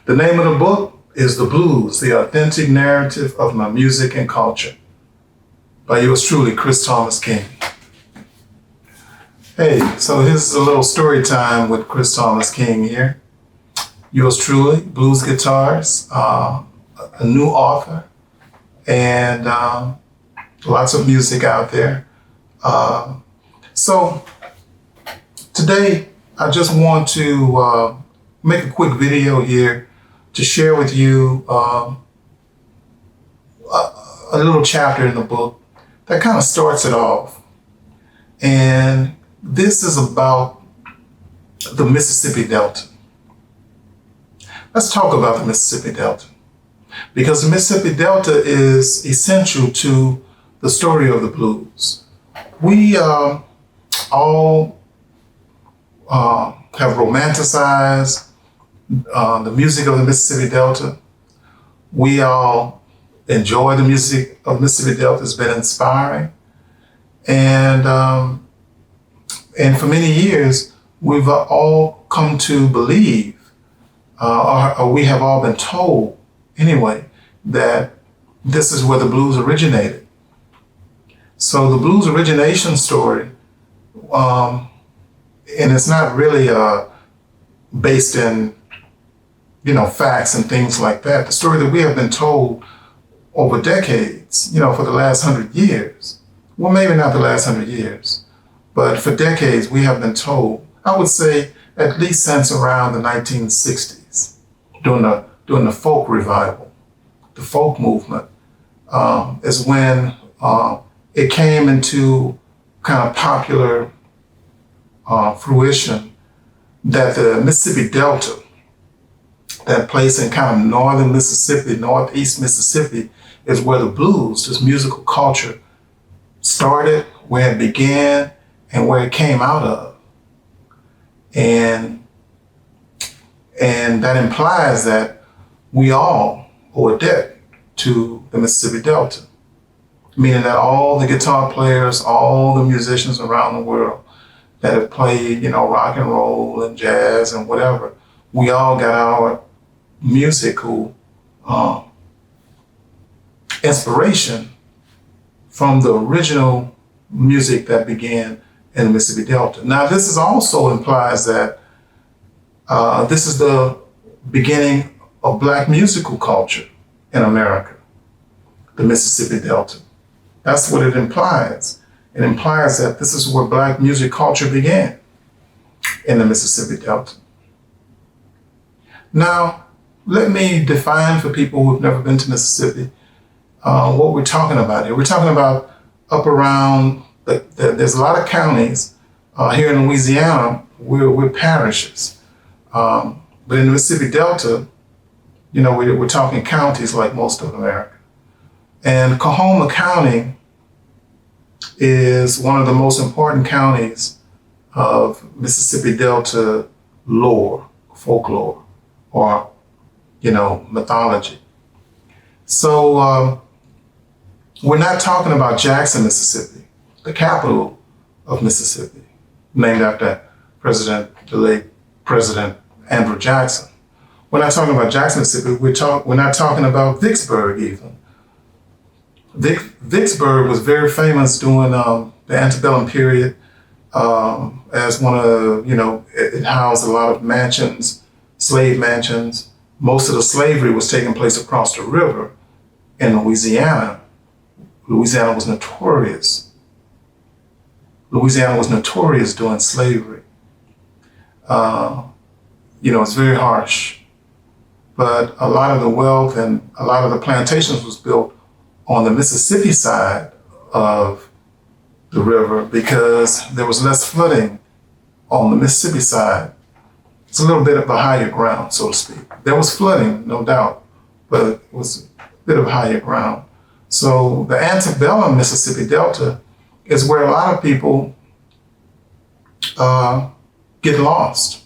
The name of the book is Theblues, The Authentic Narrative of My Music and Culture, by yours truly, Chris Thomas King. Hey, so here's a little story time with Chris Thomas King here. Yours truly, blues guitarist, a new author, and lots of music out there. So today, I just want to make a quick video here to share with you a little chapter in the book that kind of starts it off. And this is about the Mississippi Delta. Let's talk about the Mississippi Delta, because the Mississippi Delta is essential to the story of the blues. We all have romanticized the music of the Mississippi Delta. We all enjoy the music of Mississippi Delta. It's been inspiring. And for many years, we've all come to believe, or we have all been told anyway, that this is where the blues originated. So the blues origination story, and it's not really based in, facts and things like that. The story that we have been told over decades, for the last 100 years, well, maybe not the last 100 years, but for decades we have been told, I would say at least since around the 1960s, during the folk revival, the folk movement, is when it came into kind of popular fruition that the Mississippi Delta, that place in kind of northern Mississippi, northeast Mississippi, is where the blues, this musical culture, started, where it began, and where it came out of. And that implies that we all owe a debt to the Mississippi Delta, meaning that all the guitar players, all the musicians around the world that have played, rock and roll and jazz and whatever, we all got our musical inspiration from the original music that began in the Mississippi Delta. Now, this is also implies that this is the beginning of Black musical culture in America, the Mississippi Delta. That's what it implies. It implies that this is where Black music culture began, in the Mississippi Delta. Now, let me define for people who've never been to Mississippi what we're talking about here. We're talking about up around, there's a lot of counties here in Louisiana, we're parishes. But in the Mississippi Delta, we're talking counties like most of America. And Coahoma County is one of the most important counties of Mississippi Delta lore, folklore, or, mythology. So we're not talking about Jackson, Mississippi, the capital of Mississippi, named after the late President Andrew Jackson. We're not talking about Jackson, Mississippi. We're not talking about Vicksburg even. Vicksburg was very famous during the antebellum period as one of, it housed a lot of mansions, slave mansions. Most of the slavery was taking place across the river in Louisiana. Louisiana was notorious. Louisiana was notorious during slavery. It's very harsh. But a lot of the wealth and a lot of the plantations was built on the Mississippi side of the river because there was less flooding on the Mississippi side. It's a little bit of a higher ground, so to speak. There was flooding, no doubt, but it was a bit of higher ground. So the antebellum Mississippi Delta is where a lot of people get lost.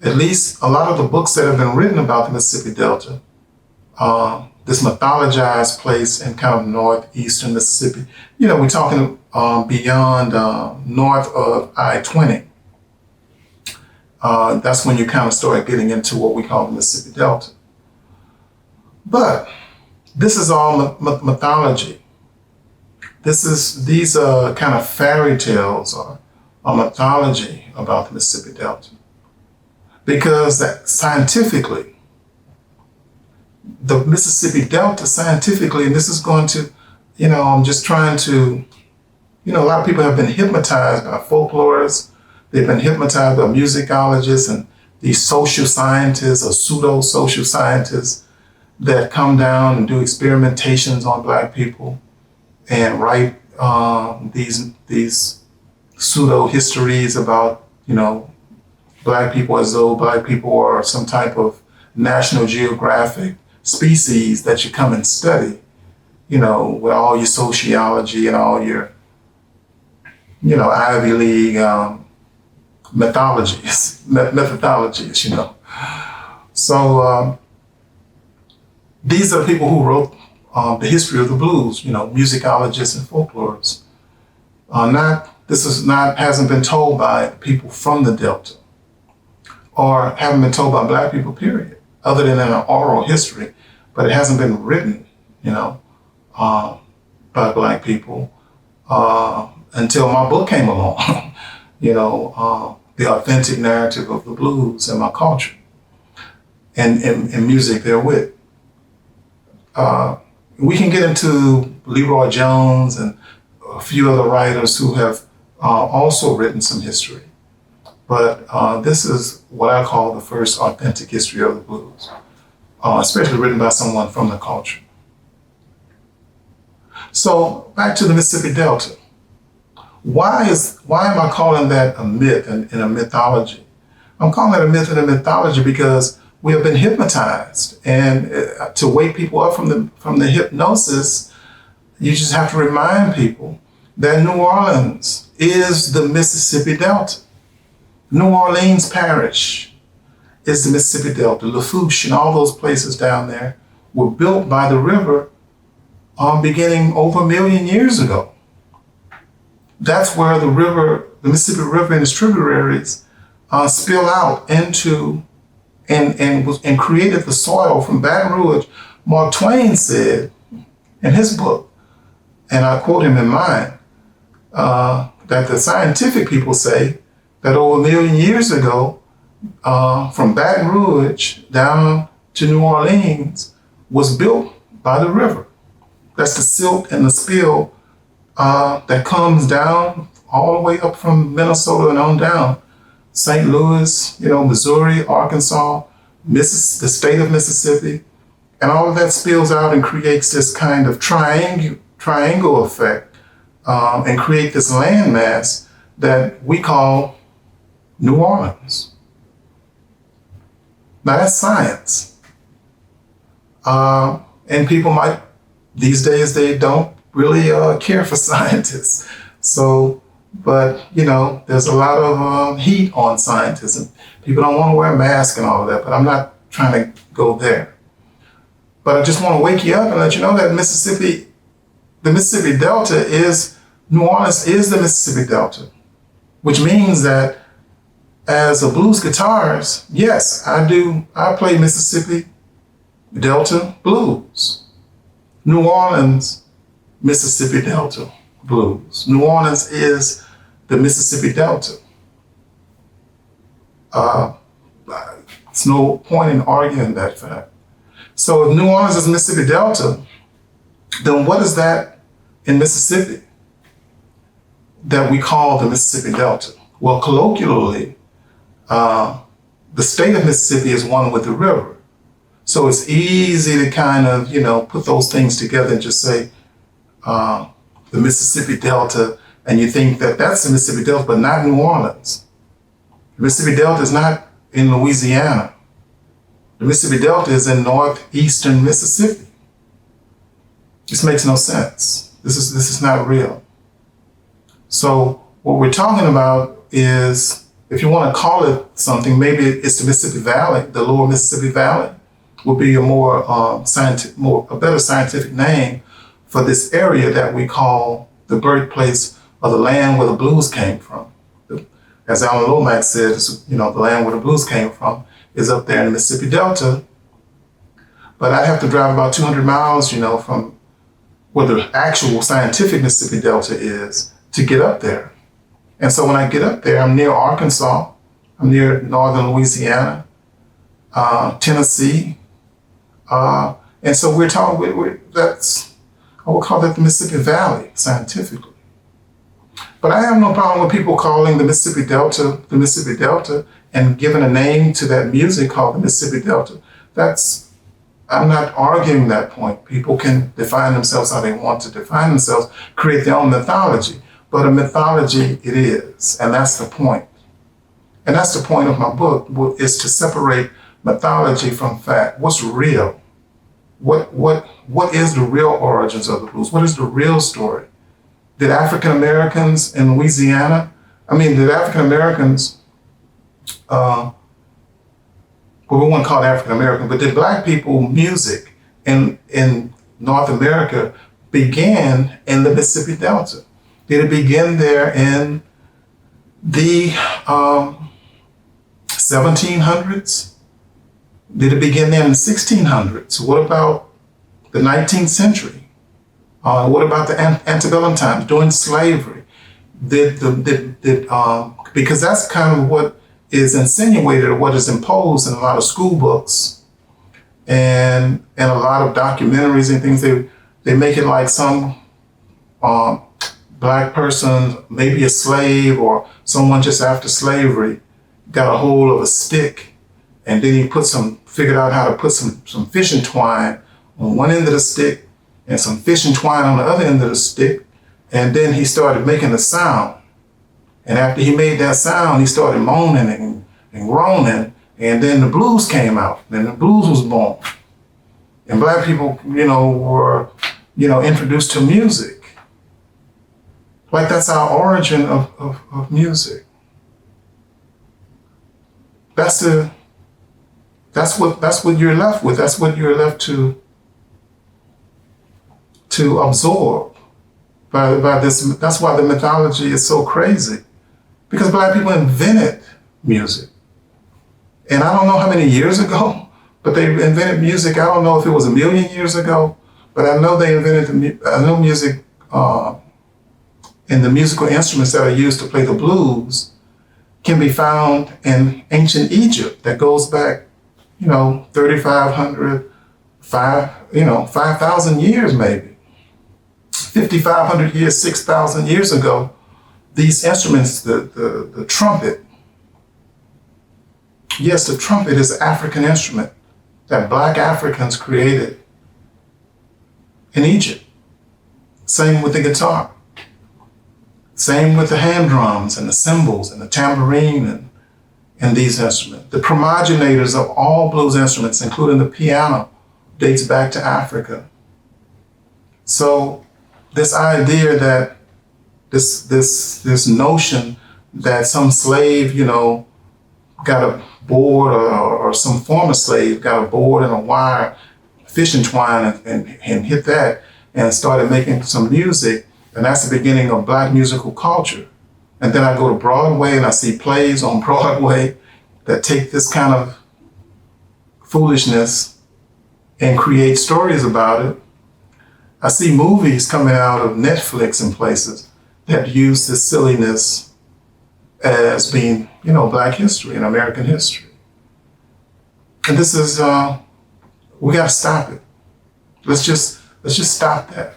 At least a lot of the books that have been written about the Mississippi Delta, this mythologized place in kind of northeastern Mississippi. We're talking beyond north of I-20. That's when you kind of start getting into what we call the Mississippi Delta. But this is all mythology. These are kind of fairy tales or mythology about the Mississippi Delta. Because that scientifically, the Mississippi Delta scientifically, and this is going to, I'm just trying to, a lot of people have been hypnotized by folklorists. They've been hypnotized by musicologists and these social scientists or pseudo-social scientists that come down and do experimentations on Black people and write these pseudo-histories about, Black people as though Black people are some type of National Geographic species that you come and study, with all your sociology and all your, Ivy League methodologies. So these are people who wrote the history of the blues, musicologists and folklorists. Hasn't been told by people from the Delta, or haven't been told by Black people, period, other than in an oral history, but it hasn't been written, by Black people until my book came along, the authentic narrative of the blues and my culture and music therewith. We can get into Leroy Jones and a few other writers who have also written some history. But this is what I call the first authentic history of the blues, especially written by someone from the culture. So back to the Mississippi Delta. Why am I calling that a myth and a mythology? I'm calling it a myth and a mythology because we have been hypnotized, and to wake people up from the hypnosis, you just have to remind people that New Orleans is the Mississippi Delta. New Orleans Parish is the Mississippi Delta. Lafourche and all those places down there were built by the river beginning over 1 million years ago. That's where the Mississippi River and its tributaries spill out into and created the soil from Baton Rouge. Mark Twain said in his book, and I quote him in mine, that the scientific people say that over 1 million years ago, from Baton Rouge down to New Orleans was built by the river. That's the silt and the spill that comes down all the way up from Minnesota and on down. St. Louis, Missouri, Arkansas, the state of Mississippi, and all of that spills out and creates this kind of triangle effect and create this landmass that we call New Orleans. Now that's science. And people these days they don't really care for scientists. So, but there's a lot of heat on scientists, and people don't want to wear a mask and all of that, but I'm not trying to go there. But I just want to wake you up and let you know that the Mississippi Delta New Orleans is the Mississippi Delta, which means that as a blues guitarist, yes, I play Mississippi Delta blues. New Orleans, Mississippi Delta blues. New Orleans is the Mississippi Delta. There's no point in arguing that fact. So if New Orleans is Mississippi Delta, then what is that in Mississippi that we call the Mississippi Delta? Well, colloquially, the state of Mississippi is one with the river. So it's easy to kind of, put those things together and just say the Mississippi Delta, and you think that that's the Mississippi Delta, but not New Orleans. The Mississippi Delta is not in Louisiana. The Mississippi Delta is in northeastern Mississippi. This makes no sense. This is not real. So what we're talking about is, if you want to call it something, maybe it's the Mississippi Valley, the lower Mississippi Valley would be a better scientific name for this area that we call the birthplace of the land where the blues came from. as Alan Lomax said, the land where the blues came from is up there in the Mississippi Delta. But I'd have to drive about 200 miles, from where the actual scientific Mississippi Delta is to get up there. And so when I get up there, I'm near Arkansas, I'm near northern Louisiana, Tennessee. And so we're talking, I would call that the Mississippi Valley, scientifically. But I have no problem with people calling the Mississippi Delta, and giving a name to that music called the Mississippi Delta. I'm not arguing that point. People can define themselves how they want to define themselves, create their own mythology. But a mythology it is, and that's the point. And that's the point of my book, is to separate mythology from fact. What's real? What is the real origins of the blues? What is the real story? Did African Americans in Louisiana, did African Americans, we won't call it African American, but did Black people music in North America began in the Mississippi Delta? Did it begin there in the 1700s? Did it begin there in the 1600s? What about the 19th century? What about the antebellum times during slavery? Because that's kind of what is insinuated or what is imposed in a lot of school books and a lot of documentaries and things. They make it like some Black person, maybe a slave or someone just after slavery, got a hold of a stick, and then he figured out how to put some fishing twine on one end of the stick and some fishing twine on the other end of the stick, and then he started making a sound. And after he made that sound, he started moaning and groaning, and then the blues came out, and the blues was born. And Black people, were, introduced to music. Like that's our origin of music. That's what you're left with. That's what you're left to absorb by this. That's why the mythology is so crazy, because Black people invented music. And I don't know how many years ago, but they invented music. I don't know if it was 1 million years ago, but I know they invented music, and the musical instruments that are used to play the blues can be found in ancient Egypt that goes back, 3,500, 5,000 years maybe. 5,500 years, 6,000 years ago, these instruments, the trumpet, yes, the trumpet is an African instrument that Black Africans created in Egypt. Same with the guitar. Same with the hand drums and the cymbals and the tambourine and these instruments. The progenitors of all blues instruments, including the piano, dates back to Africa. So this idea that this notion that some slave, got a board or some former slave got a board and a wire, fishing twine and hit that and started making some music, and that's the beginning of Black musical culture. And then I go to Broadway and I see plays on Broadway that take this kind of foolishness and create stories about it. I see movies coming out of Netflix and places that use this silliness as being, Black history and American history. And this is, we gotta stop it. Let's just stop that.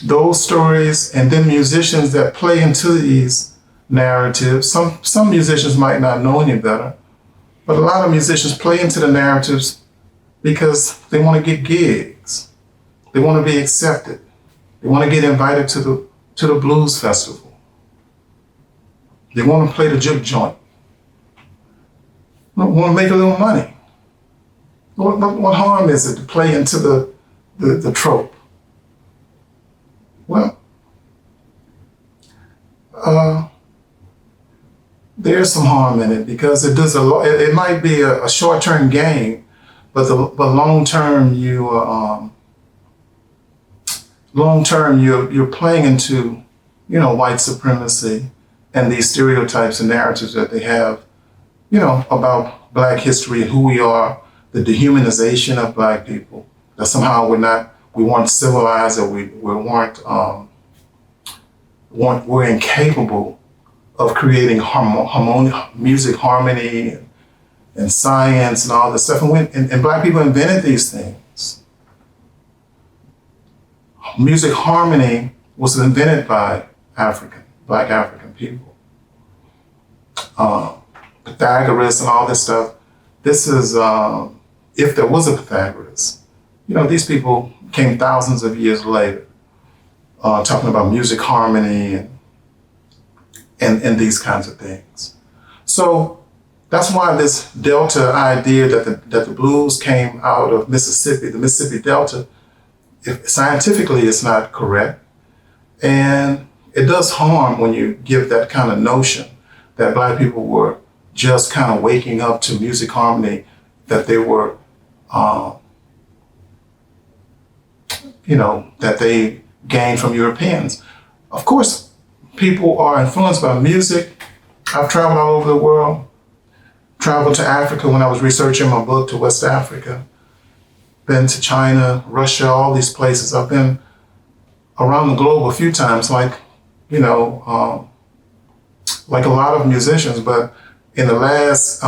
Those stories, and then musicians that play into these narratives. Some musicians might not know any better, but a lot of musicians play into the narratives because they want to get gigs. They want to be accepted. They want to get invited to the blues festival. They want to play the juke joint. They want to make a little money. What harm is it to play into the trope? Well, there's some harm in it because it does it might be a short-term gain, but long-term you're playing into white supremacy and these stereotypes and narratives that they have, about Black history and who we are, the dehumanization of Black people, that somehow we weren't civilized, or we're incapable of creating music harmony and science and all this stuff. And Black people invented these things. Music harmony was invented by Black African people. Pythagoras and all this stuff. This is, if there was a Pythagoras, these people came thousands of years later, talking about music harmony and these kinds of things. So that's why this Delta idea that the blues came out of Mississippi, the Mississippi Delta, scientifically it's not correct. And it does harm when you give that kind of notion that Black people were just kind of waking up to music harmony, that they were, that they gained from Europeans. Of course, people are influenced by music. I've traveled all over the world. Traveled to Africa when I was researching my book, to West Africa. Been to China, Russia, all these places. I've been around the globe a few times, like a lot of musicians. But in the last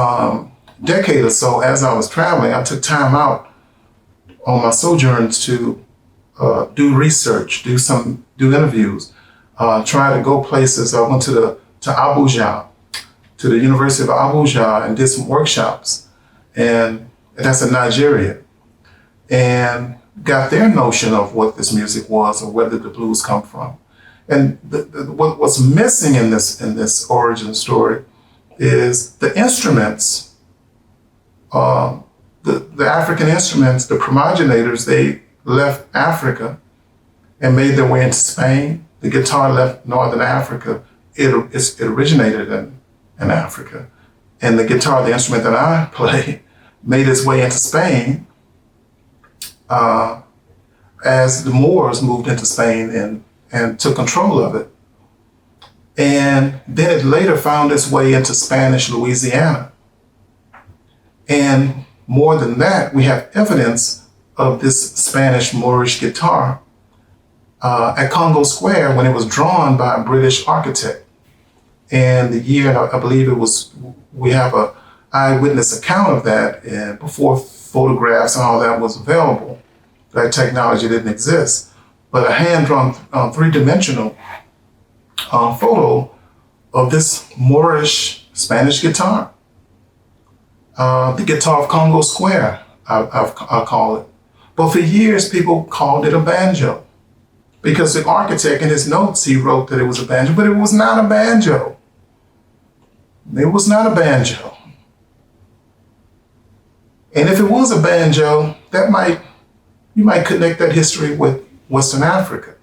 decade or so, as I was traveling, I took time out on my sojourns to do research, do interviews, try to go places. I went to Abuja, to the University of Abuja, and did some workshops, and that's in Nigeria, and got their notion of what this music was or where did the blues come from. And what's missing in this origin story is the instruments, the African instruments, the progenitors. They left Africa and made their way into Spain. The guitar left Northern Africa. It originated in Africa. And the guitar, the instrument that I play, made its way into Spain as the Moors moved into Spain and took control of it. And then it later found its way into Spanish Louisiana. And more than that, we have evidence of this Spanish Moorish guitar at Congo Square when it was drawn by a British architect. And the year, I believe we have an eyewitness account of that, and before photographs and all that was available. That technology didn't exist. But a hand-drawn three-dimensional photo of this Moorish Spanish guitar. The guitar of Congo Square, I call it. But for years, people called it a banjo, because the architect in his notes, he wrote that it was a banjo, but it was not a banjo. It was not a banjo. And if it was a banjo, you might connect that history with Western Africa.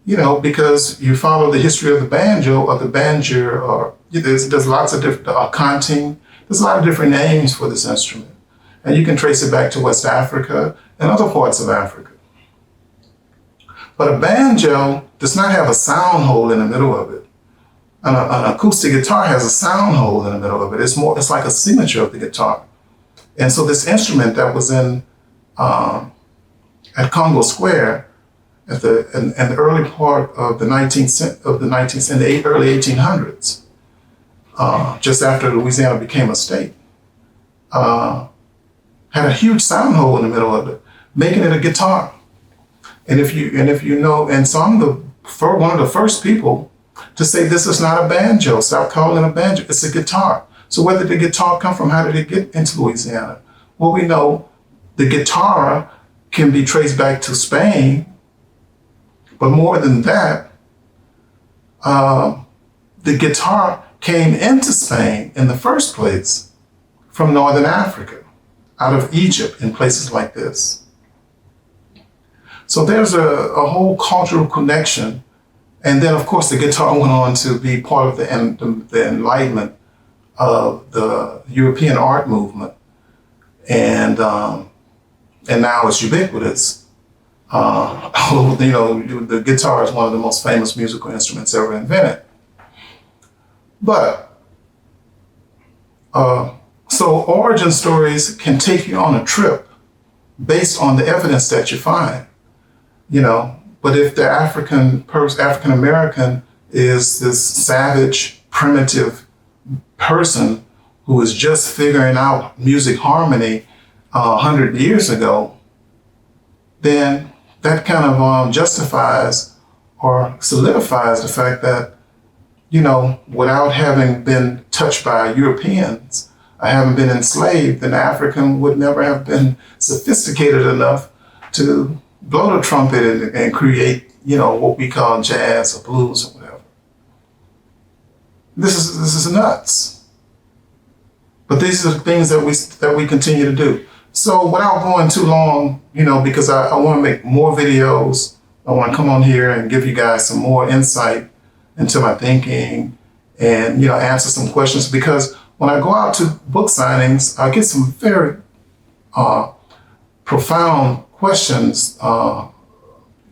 Because you follow the history of the banjo or the banjur, or there's lots of different, kanting. There's a lot of different names for this instrument. And you can trace it back to West Africa and other parts of Africa. But a banjo does not have a sound hole in the middle of it. An acoustic guitar has a sound hole in the middle of it. It's like a signature of the guitar. And so this instrument that was at Congo Square in the early part of the 19th century, early 1800s, just after Louisiana became a state, had a huge sound hole in the middle of it, making it a guitar. And if you know, and so I'm one of the first people to say this is not a banjo. Stop calling it a banjo. It's a guitar. So where did the guitar come from? How did it get into Louisiana? Well, we know the guitar can be traced back to Spain, but more than that, the guitar came into Spain in the first place from Northern Africa, out of Egypt and places like this. So there's a whole cultural connection. And then, of course, the guitar went on to be part of the Enlightenment of the European art movement. And now it's ubiquitous. The guitar is one of the most famous musical instruments ever invented. But so origin stories can take you on a trip based on the evidence that you find, But if the African American is this savage, primitive person who is just figuring out music harmony 100 years ago, then that kind of justifies or solidifies the fact that, without having been touched by Europeans, I haven't been enslaved, then the African would never have been sophisticated enough to blow the trumpet and create, what we call jazz or blues or whatever. This is nuts. But these are the things that we continue to do. So without going too long, because I want to make more videos, I want to come on here and give you guys some more insight into my thinking and, answer some questions, because when I go out to book signings, I get some very profound questions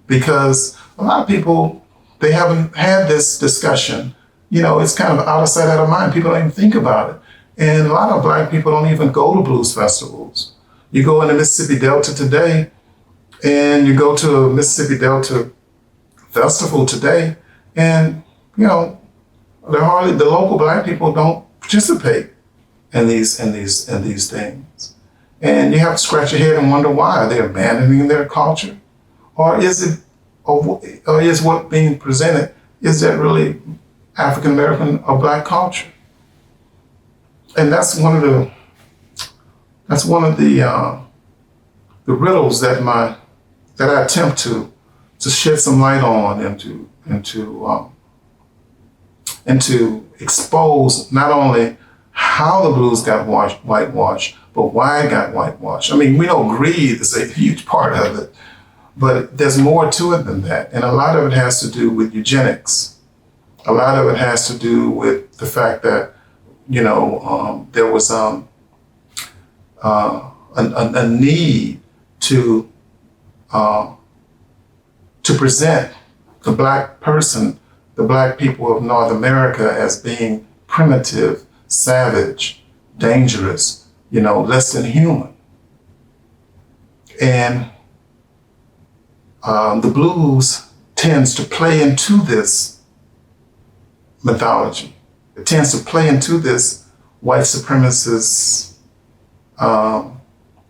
because a lot of people, they haven't had this discussion. It's kind of out of sight, out of mind. People don't even think about it. And a lot of Black people don't even go to blues festivals. You go in the Mississippi Delta today, and you go to a Mississippi Delta festival today, and, the local Black people don't participate in these things. And you have to scratch your head and wonder why. Are they abandoning their culture? Or is what being presented, is that really African American or Black culture? And that's one of the riddles that I attempt to shed some light on and to expose not only how the blues got whitewashed, but why it got whitewashed. I mean, we know greed is a huge part of it, but there's more to it than that. And a lot of it has to do with eugenics. A lot of it has to do with the fact that, there was a need to present the Black person, the Black people of North America, as being primitive, savage, dangerous, less than human. And the blues tends to play into this mythology. It tends to play into this white supremacist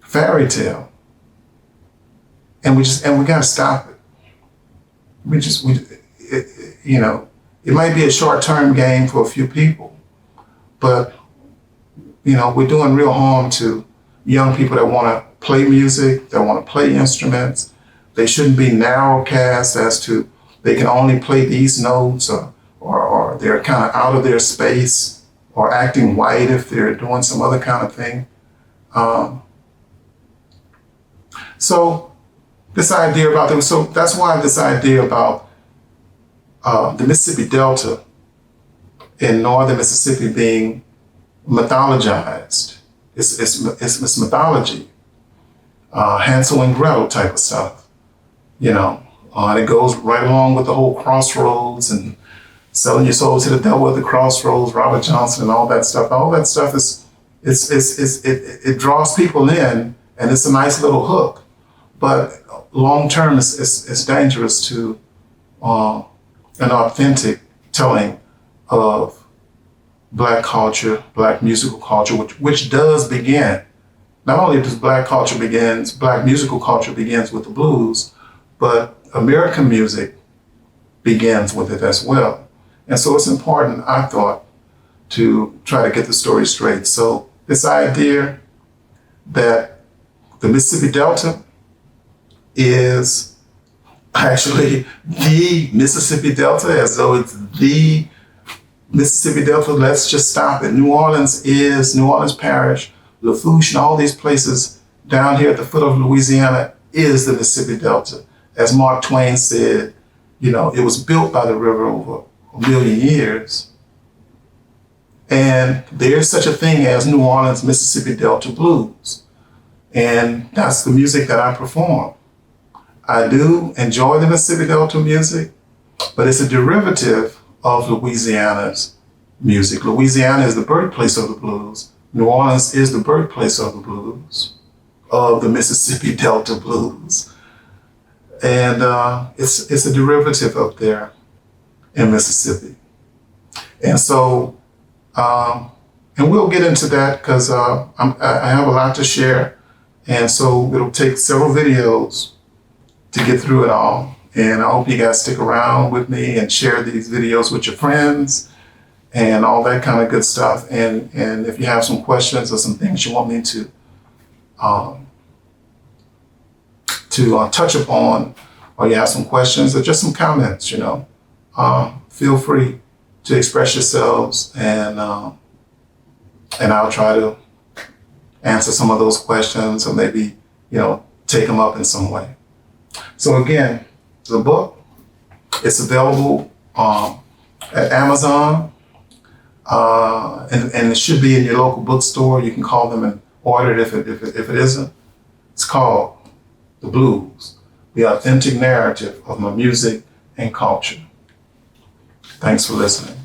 fairy tale. And we got to stop it. It might be a short-term gain for a few people, but we're doing real harm to young people that want to play music, that want to play instruments. They shouldn't be narrowcast as to they can only play these notes, or they're kind of out of their space, or acting white if they're doing some other kind of thing. So that's why this idea about the Mississippi Delta in northern Mississippi being mythologized. It's mythology, Hansel and Gretel type of stuff, and it goes right along with the whole crossroads and selling your soul to the devil at the crossroads, Robert Johnson, and all that stuff. All that stuff it draws people in, and it's a nice little hook. But long term, it's dangerous to an authentic telling of Black culture, Black musical culture, which does begin. Not only does Black musical culture begins with the blues, but American music begins with it as well. And so it's important, I thought, to try to get the story straight. So this idea that the Mississippi Delta is actually the Mississippi Delta, as though it's the Mississippi Delta, let's just stop it. New Orleans Parish, Lafourche, and all these places down here at the foot of Louisiana is the Mississippi Delta. As Mark Twain said, it was built by the river over a million years. And there's such a thing as New Orleans, Mississippi Delta blues. And that's the music that I perform. I do enjoy the Mississippi Delta music, but it's a derivative of Louisiana's music. Louisiana is the birthplace of the blues. New Orleans is the birthplace of the blues, of the Mississippi Delta blues. And it's a derivative up there in Mississippi. And so, and we'll get into that because I have a lot to share. And so it'll take several videos to get through it all. And I hope you guys stick around with me and share these videos with your friends and all that kind of good stuff. And if you have some questions or some things you want me to touch upon, or you have some questions or just some comments, feel free to express yourselves, and I'll try to answer some of those questions, or maybe, take them up in some way. So again, the book, it's available at Amazon, and it should be in your local bookstore. You can call them and order it if it isn't. It's called Theblues, the authentic narrative of my music and culture. Thanks for listening.